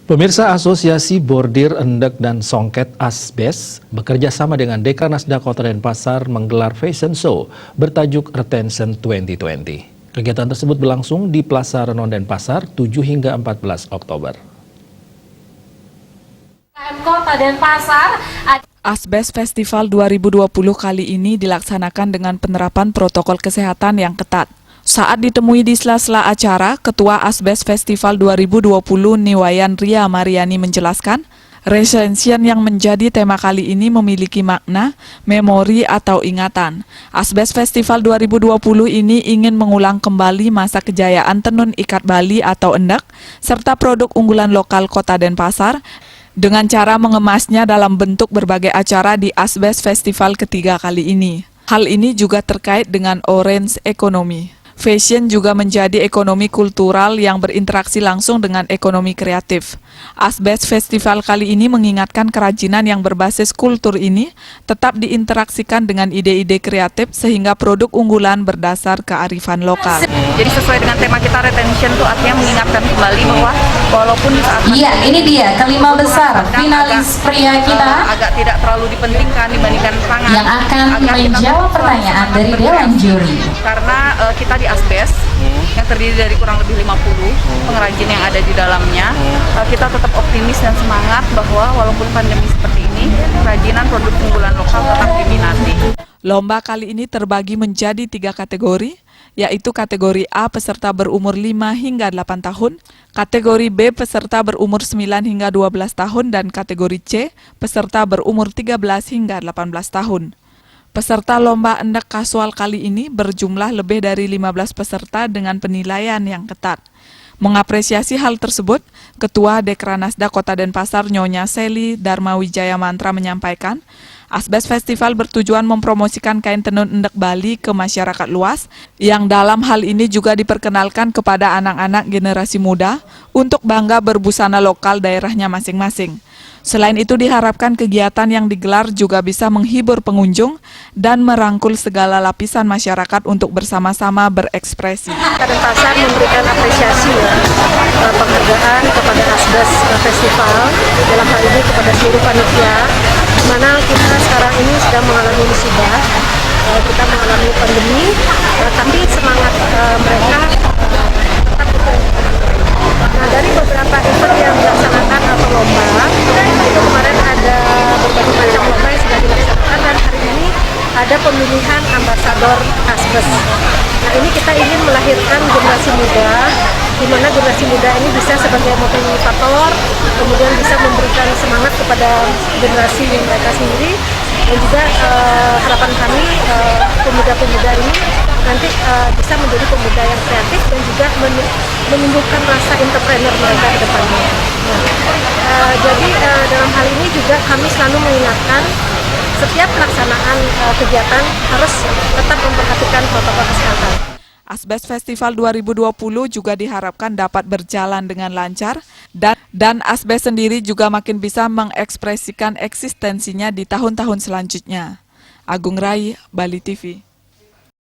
Pemirsa Asosiasi Bordir Endek dan Songket Asbes bekerja sama dengan Dekranasda Kota Denpasar menggelar fashion show bertajuk Retention 2020. Kegiatan tersebut berlangsung di Plaza Renon Denpasar 7 hingga 14 Oktober. Kota Denpasar Asbes Festival 2020 kali ini dilaksanakan dengan penerapan protokol kesehatan yang ketat. Saat ditemui di sela-sela acara, Ketua Asbes Festival 2020 Niwayan Ria Mariani menjelaskan, Retention yang menjadi tema kali ini memiliki makna, memori atau ingatan. Asbes Festival 2020 ini ingin mengulang kembali masa kejayaan tenun ikat Bali atau endek, serta produk unggulan lokal Kota Denpasar, dengan cara mengemasnya dalam bentuk berbagai acara di Asbes Festival ketiga kali ini. Hal ini juga terkait dengan orange economy. Fashion juga menjadi ekonomi kultural yang berinteraksi langsung dengan ekonomi kreatif. Asbes Festival kali ini mengingatkan kerajinan yang berbasis kultur ini tetap diinteraksikan dengan ide-ide kreatif sehingga produk unggulan berdasar kearifan lokal. Jadi sesuai dengan tema kita retention itu artinya mengingatkan kembali bahwa walaupun di saat ini dia kelima besar finalis pria kita agak tidak terlalu dipentingkan dibandingkan pangan yang akan menjawab pertanyaan dari Dewan Juri. Karena kita di Asbes yang terdiri dari kurang lebih 50 pengrajin yang ada di dalamnya, kita tetap optimis dan semangat bahwa walaupun pandemi seperti ini, kerajinan produk unggulan lokal tetap diminati. Lomba kali ini terbagi menjadi 3 kategori, yaitu kategori A peserta berumur 5 hingga 8 tahun, kategori B peserta berumur 9 hingga 12 tahun, dan kategori C peserta berumur 13 hingga 18 tahun. Peserta lomba endek kasual kali ini berjumlah lebih dari 15 peserta dengan penilaian yang ketat. Mengapresiasi hal tersebut, Ketua Dekranasda Kota Denpasar Nyonya Seli Dharma Wijaya Mantra menyampaikan, Asbes Festival bertujuan mempromosikan kain tenun endek Bali ke masyarakat luas, yang dalam hal ini juga diperkenalkan kepada anak-anak generasi muda untuk bangga berbusana lokal daerahnya masing-masing. Selain itu diharapkan kegiatan yang digelar juga bisa menghibur pengunjung dan merangkul segala lapisan masyarakat untuk bersama-sama berekspresi. Kota Denpasar memberikan apresiasi penghargaan kepada Asbes Festival, dalam hal ini kepada seluruh panitia, di mana kita sekarang ini sedang mengalami musibah, kita mengalami pandemi, tapi semangat mereka tetap betul. Nah, dari beberapa event yang dilaksanakan atau lomba, itu kemarin ada berbagai macam lomba yang sudah dilaksanakan, dan hari ini ada pemilihan ambasador Asbes. Nah, ini kita ingin melahirkan generasi muda, di mana generasi muda ini bisa sebagai motivator, kemudian bisa memberikan semangat kepada generasi mereka sendiri, dan juga harapan kami pemuda-pemuda ini nanti bisa menjadi pemuda yang kreatif dan juga menumbuhkan rasa entrepreneur mereka ke depannya. Jadi dalam hal ini juga kami selalu mengingatkan setiap pelaksanaan kegiatan harus tetap memperhatikan protokol kesehatan. Asbes Festival 2020 juga diharapkan dapat berjalan dengan lancar dan Asbes sendiri juga makin bisa mengekspresikan eksistensinya di tahun-tahun selanjutnya. Agung Rai, Bali TV.